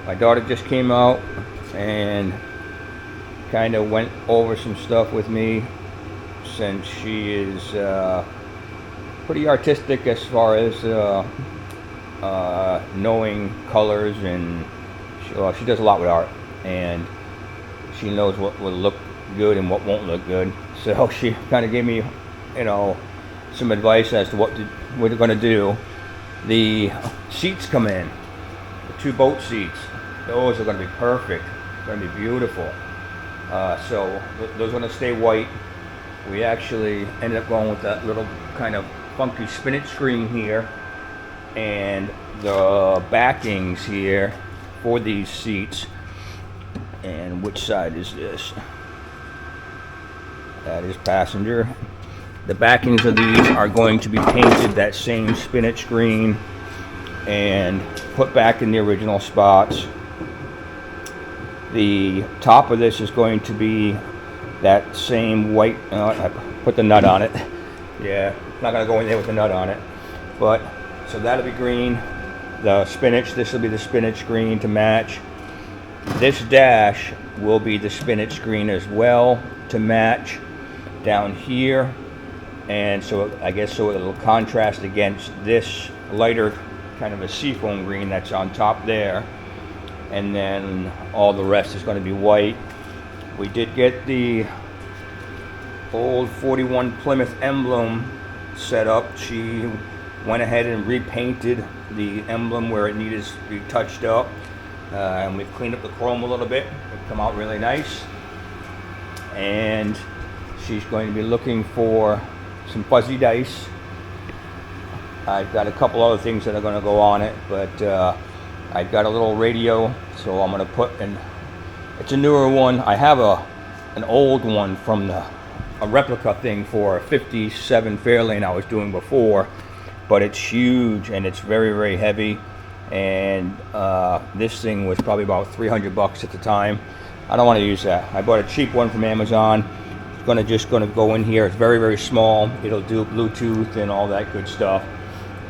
My daughter just came out and kind of went over some stuff with me, since she is pretty artistic as far as knowing colors, and she does a lot with art, and she knows what will look good and what won't look good. So she kind of gave me, some advice as to what we're going to do. The seats come in, the 2 boat seats. Those are going to be perfect. Going to be beautiful. So those are going to stay white. We actually ended up going with that little kind of funky spinach screen here, and the backings here for these seats. And which side is this? That is passenger. The backings of these are going to be painted that same spinach green and put back in the original spots. The top of this is going to be that same white. I put the nut on it. Yeah, not gonna go in there with the nut on it. But so that'll be green. The spinach. This will be the spinach green to match. This dash will be the spinach green as well to match down here, and so I guess so it'll contrast against this lighter kind of a seafoam green that's on top there, and then all the rest is going to be white. We did get the old 41 Plymouth emblem set up. She went ahead and repainted the emblem where it needed to be touched up, and we've cleaned up the chrome a little bit. It's come out really nice, and she's going to be looking for some fuzzy dice. I've got a couple other things that are going to go on it, but I've got a little radio, so I'm going to put in. It's a newer one. I have an old one from a replica thing for a 57 Fairlane I was doing before, but it's huge and it's very, very heavy. And this thing was probably about $300 at the time. I don't want to use that. I bought a cheap one from Amazon. It's just gonna go in here. It's very, very small. It'll do Bluetooth and all that good stuff.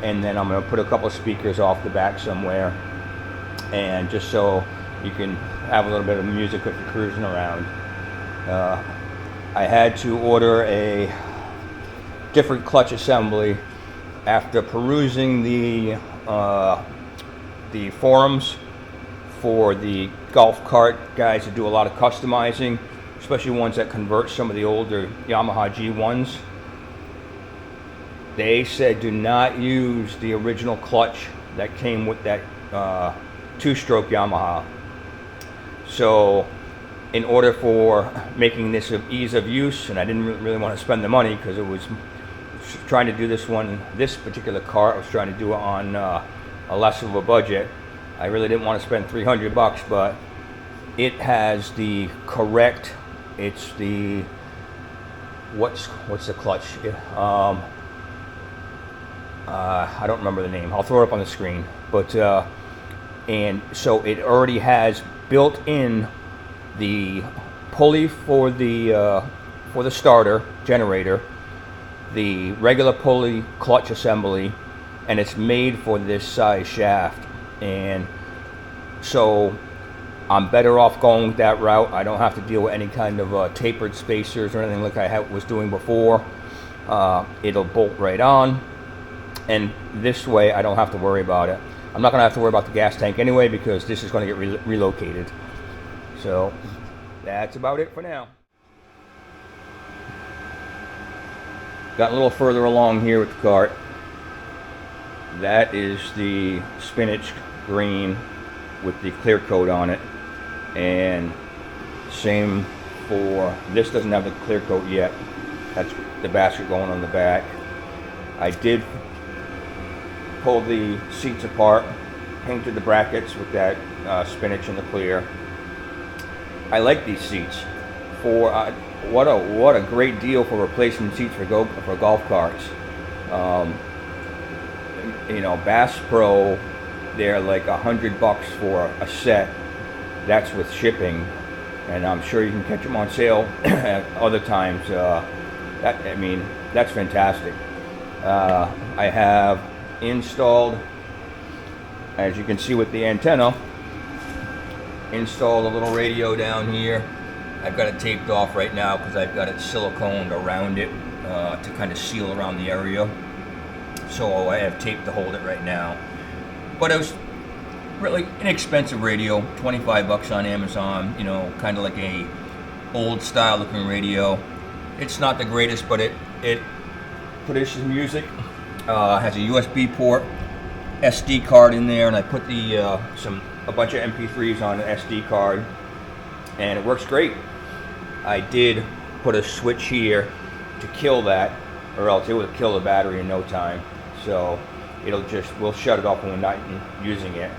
And then I'm gonna put a couple of speakers off the back somewhere, and just so you can have a little bit of music if you're cruising around. I had to order a different clutch assembly after perusing the forums for the golf cart guys that do a lot of customizing, especially ones that convert some of the older Yamaha G1s. They said do not use the original clutch that came with that 2-stroke Yamaha. So in order for making this of ease of use, and I didn't really want to spend the money because it was trying to do this particular cart, I was trying to do it on a less of a budget. I really didn't want to spend $300, but it has the correct, it's the, what's the clutch? I don't remember the name. I'll throw it up on the screen. But and so it already has built in the pulley for the starter generator, the regular pulley clutch assembly, and it's made for this size shaft. And so I'm better off going with that route. I don't have to deal with any kind of tapered spacers or anything like I was doing before. It'll bolt right on, and this way I don't have to worry about it. I'm not going to have to worry about the gas tank anyway, because this is going to get relocated. So that's about it for now. Got a little further along here with the cart. That is the spinach green with the clear coat on it, and same for this. Doesn't have the clear coat yet. That's the basket going on the back. I did pull the seats apart, painted the brackets with that spinach and the clear. I like these seats. For what a great deal for replacement seats for golf carts. Bass Pro, they're like $100 for a set. That's with shipping, and I'm sure you can catch them on sale at other times. That's fantastic. I have installed, as you can see with the antenna, installed a little radio down here. I've got it taped off right now because I've got it siliconed around it to kind of seal around the area. So I have tape to hold it right now. But it was really inexpensive radio, 25 bucks on Amazon, you know, kind of like a old style looking radio. It's not the greatest, but it produces music. Has a USB port, SD card in there, and I put a bunch of MP3s on an SD card, and it works great. I did put a switch here to kill that, or else it would kill the battery in no time. So we'll shut it off when we're not using it.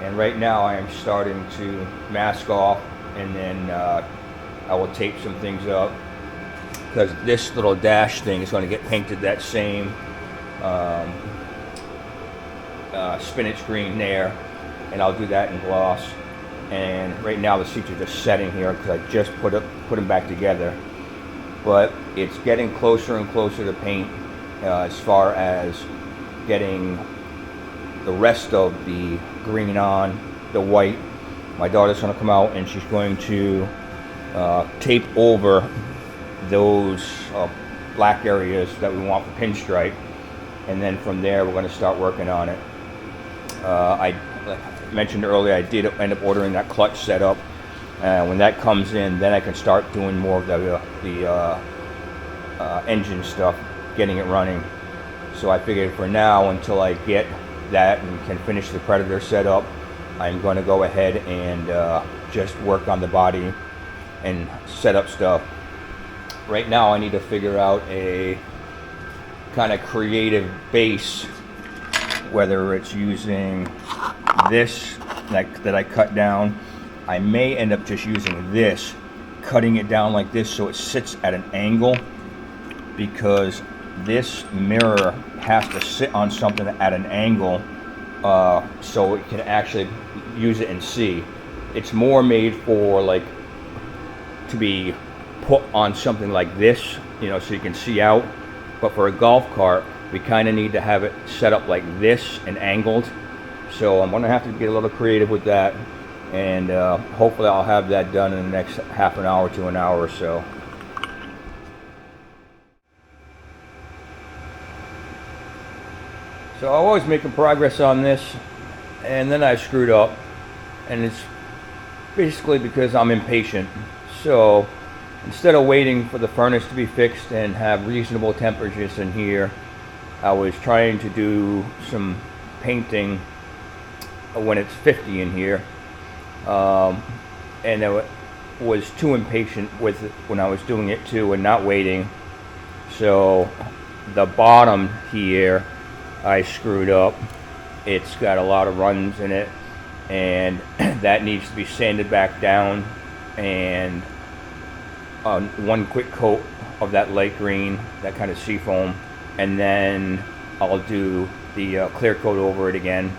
And right now I am starting to mask off, and then I will tape some things up, because this little dash thing is going to get painted that same spinach green there, and I'll do that in gloss. And right now the seats are just setting here because I just put them back together, but it's getting closer and closer to paint as far as getting the rest of the green on, the white. My daughter's going to come out and she's going to tape over those black areas that we want for pinstripe, and then from there we're going to start working on it. I mentioned earlier I did end up ordering that clutch setup. When that comes in, then I can start doing more of the engine stuff, getting it running. So I figured for now, until I get that and can finish the Predator setup, I'm going to go ahead and just work on the body and set up stuff. Right now I need to figure out a kind of creative base, whether it's using this that I cut down. I may end up just using this, cutting it down like this so it sits at an angle, because this mirror has to sit on something at an angle so it can actually use it and see. It's more made for like to be put on something like this, you know, so you can see out. But for a golf cart, we kind of need to have it set up like this and angled. So I'm going to have to get a little creative with that, and hopefully I'll have that done in the next half an hour to an hour or so. So I was making progress on this, and then I screwed up, and it's basically because I'm impatient. So instead of waiting for the furnace to be fixed and have reasonable temperatures in here, I was trying to do some painting when it's 50 in here, and I was too impatient with it when I was doing it too, and not waiting. So the bottom here I screwed up. It's got a lot of runs in it, and that needs to be sanded back down, and one quick coat of that light green, that kind of seafoam, and then I'll do the clear coat over it again.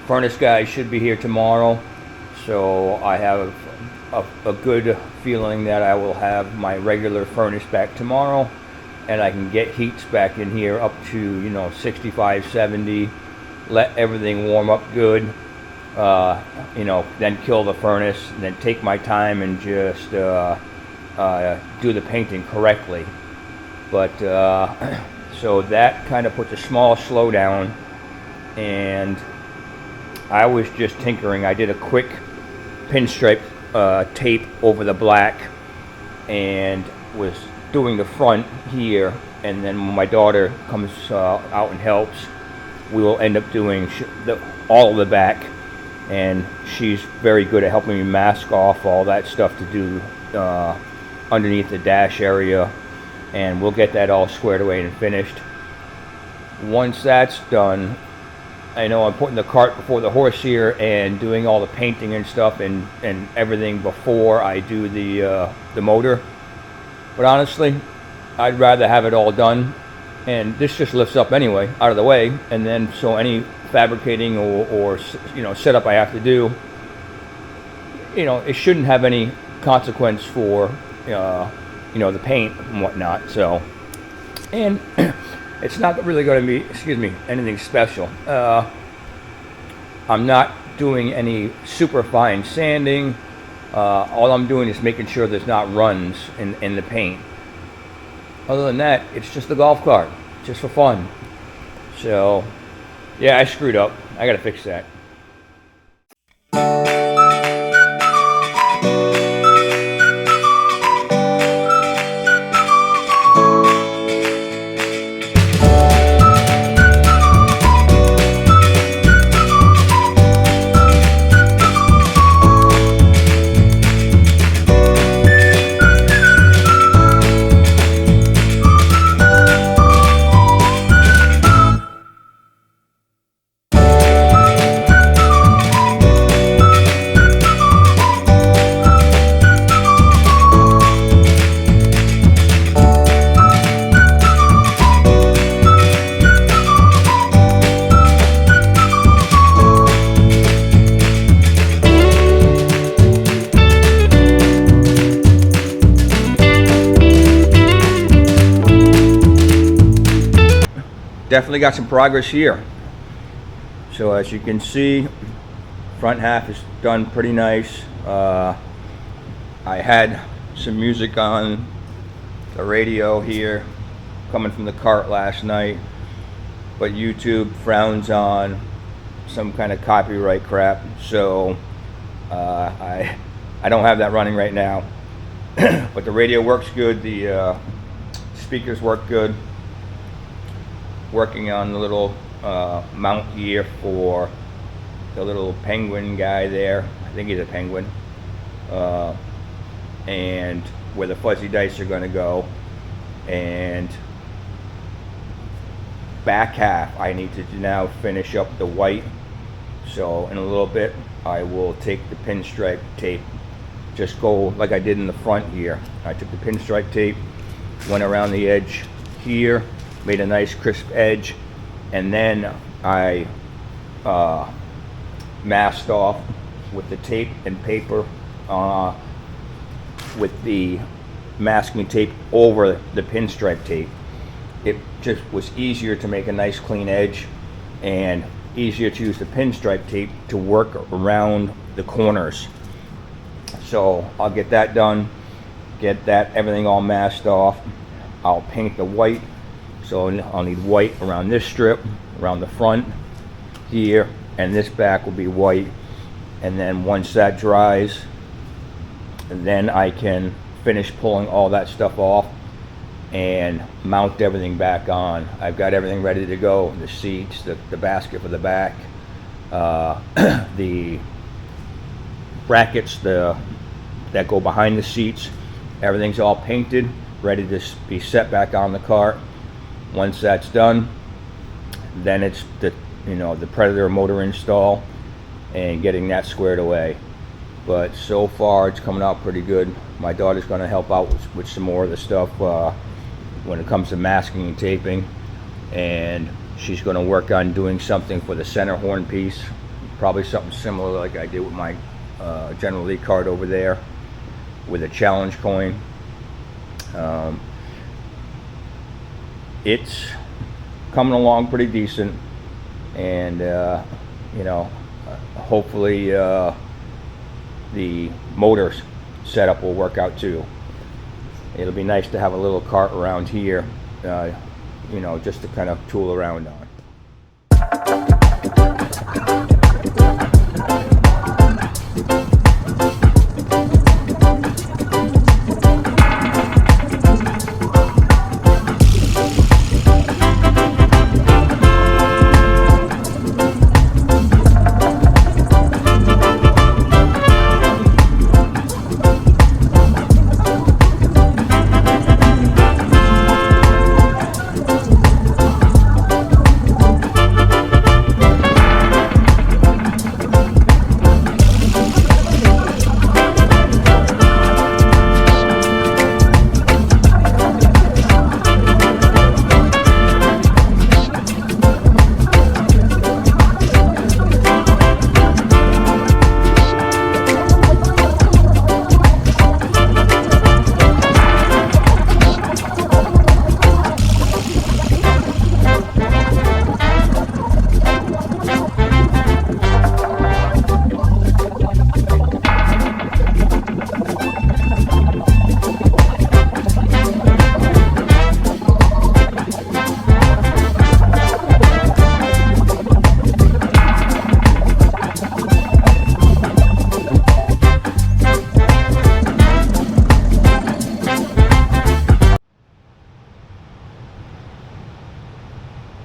Furnace guy should be here tomorrow, so I have a good feeling that I will have my regular furnace back tomorrow, and I can get heats back in here up to, you know, 65, 70, let everything warm up good, you know, then kill the furnace, and then take my time and just do the painting correctly. But so that kind of puts a small slowdown, and I was just tinkering. I did a quick pinstripe tape over the black and was doing the front here, and then when my daughter comes out and helps, we will end up doing all of the back, and she's very good at helping me mask off all that stuff to do underneath the dash area, and we'll get that all squared away and finished. Once that's done, I know I'm putting the cart before the horse here and doing all the painting and stuff and everything before I do the motor. But honestly, I'd rather have it all done, and this just lifts up anyway, out of the way, and then so any fabricating or you know, setup I have to do, you know, it shouldn't have any consequence for you know, the paint and whatnot. So, and it's not really going to be, anything special. I'm not doing any super fine sanding. All I'm doing is making sure there's not runs in the paint. Other than that, it's just a golf cart, just for fun. So, yeah, I screwed up. I gotta fix that. Definitely got some progress here. So as you can see, front half is done pretty nice. I had some music on the radio here coming from the cart last night, but YouTube frowns on some kind of copyright crap, so I don't have that running right now. But the radio works good, the speakers work good. Working on the little mount here for the little penguin guy there. I think he's a penguin. And where the fuzzy dice are going to go. And back half, I need to now finish up the white. So in a little bit, I will take the pinstripe tape, just go like I did in the front here. I took the pinstripe tape, went around the edge here, made a nice crisp edge, and then I masked off with the tape and paper with the masking tape over the pinstripe tape. It just was easier to make a nice clean edge and easier to use the pinstripe tape to work around the corners. So I'll get that done, get that everything all masked off. I'll paint the white. So I'll need white around this strip, around the front here, and this back will be white. And then once that dries, then I can finish pulling all that stuff off and mount everything back on. I've got everything ready to go, the seats, the basket for the back, the brackets that go behind the seats. Everything's all painted, ready to be set back on the cart. Once that's done, then it's the Predator motor install and getting that squared away. But so far it's coming out pretty good. My daughter's going to help out with some more of the stuff when it comes to masking and taping, and she's going to work on doing something for the center horn piece, probably something similar like I did with my General Lee card over there with a challenge coin. It's coming along pretty decent, and hopefully the motor setup will work out too. It'll be nice to have a little cart around here, just to kind of tool around on.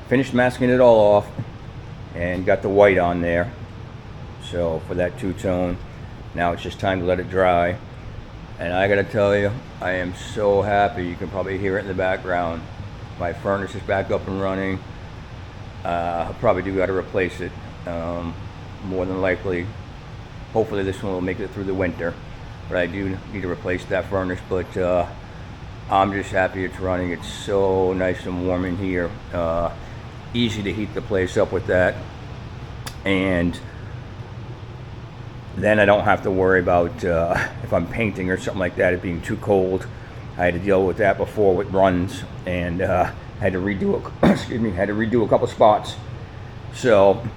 finished masking it all off and got the white on there. So for that two-tone, now it's just time to let it dry. And I gotta tell you, I am so happy. You can probably hear it in the background. My furnace is back up and running. I probably do gotta replace it, more than likely. Hopefully this one will make it through the winter, but I do need to replace that furnace. But I'm just happy it's running. It's so nice and warm in here. Easy to heat the place up with that, and then I don't have to worry about if I'm painting or something like that, it being too cold. I had to deal with that before with runs, and had to redo a couple spots. So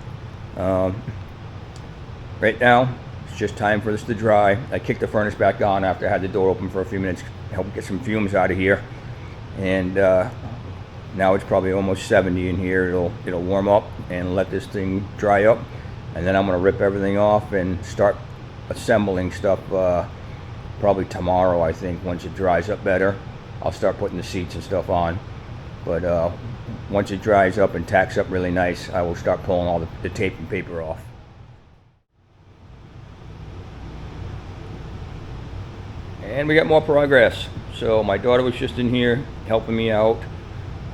right now it's just time for this to dry. I kicked the furnace back on after I had the door open for a few minutes, help get some fumes out of here, and now it's probably almost 70 in here. It'll warm up and let this thing dry up, and then I'm gonna rip everything off and start assembling stuff probably tomorrow. I think once it dries up better, I'll start putting the seats and stuff on. But once it dries up and tacks up really nice, I will start pulling all the tape and paper off. And we got more progress. So my daughter was just in here helping me out.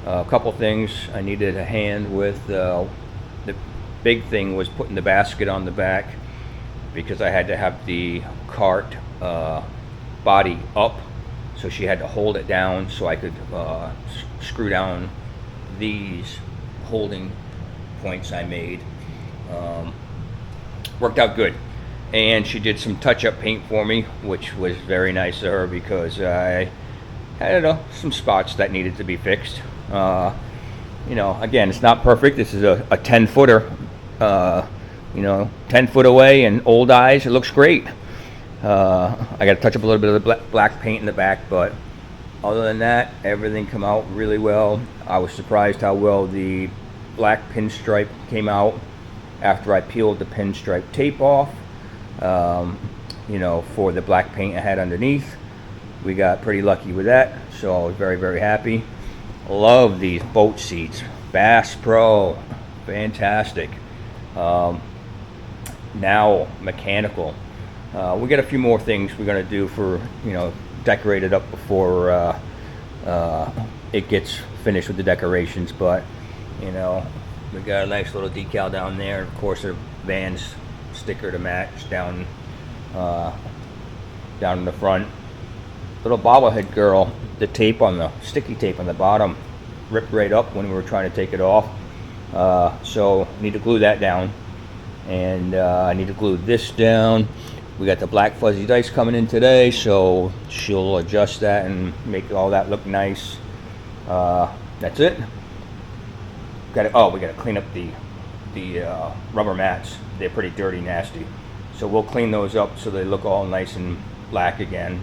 A couple things I needed a hand with. The big thing was putting the basket on the back, because I had to have the cart body up, so she had to hold it down so I could screw down these holding points I made. Worked out good. And she did some touch-up paint for me, which was very nice of her, because I had some spots that needed to be fixed. You know, again, it's not perfect. This is a 10-footer. You know, 10 foot away and old eyes, it looks great. I got to touch up a little bit of the black paint in the back, but other than that, everything came out really well. I was surprised how well the black pinstripe came out after I peeled the pinstripe tape off. You know, for the black paint I had underneath. We got pretty lucky with that, so I was very, very happy. Love these boat seats. Bass Pro, fantastic. Now mechanical. We got a few more things we're gonna do for, you know, decorate it up before it gets finished with the decorations. But you know, we got a nice little decal down there. Of course, a Vans sticker to match down in the front. Little bobblehead girl. The tape on the sticky tape on the bottom ripped right up when we were trying to take it off. So I need to glue that down, and I need to glue this down. We got the black fuzzy dice coming in today, so she'll adjust that and make all that look nice. That's it. We gotta clean up the rubber mats. They're pretty dirty, nasty. So we'll clean those up so they look all nice and black again.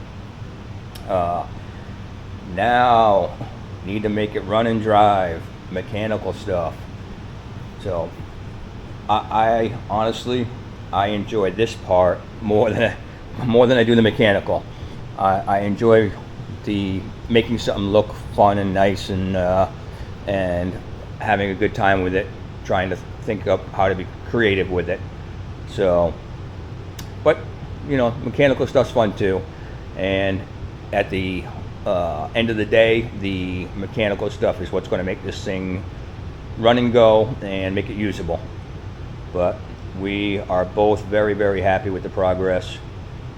Now need to make it run and drive, mechanical stuff. So I honestly, I enjoy this part more than I do the mechanical. I enjoy the making something look fun and nice, and having a good time with it, trying to think up how to be creative with it. So, but you know, mechanical stuff's fun too. And at the end of the day, the mechanical stuff is what's going to make this thing run and go and make it usable. But we are both very, very happy with the progress,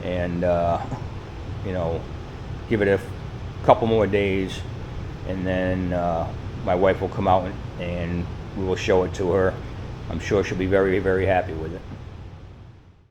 and you know, give it a couple more days, and then my wife will come out and we will show it to her. I'm sure she'll be very, very happy with it.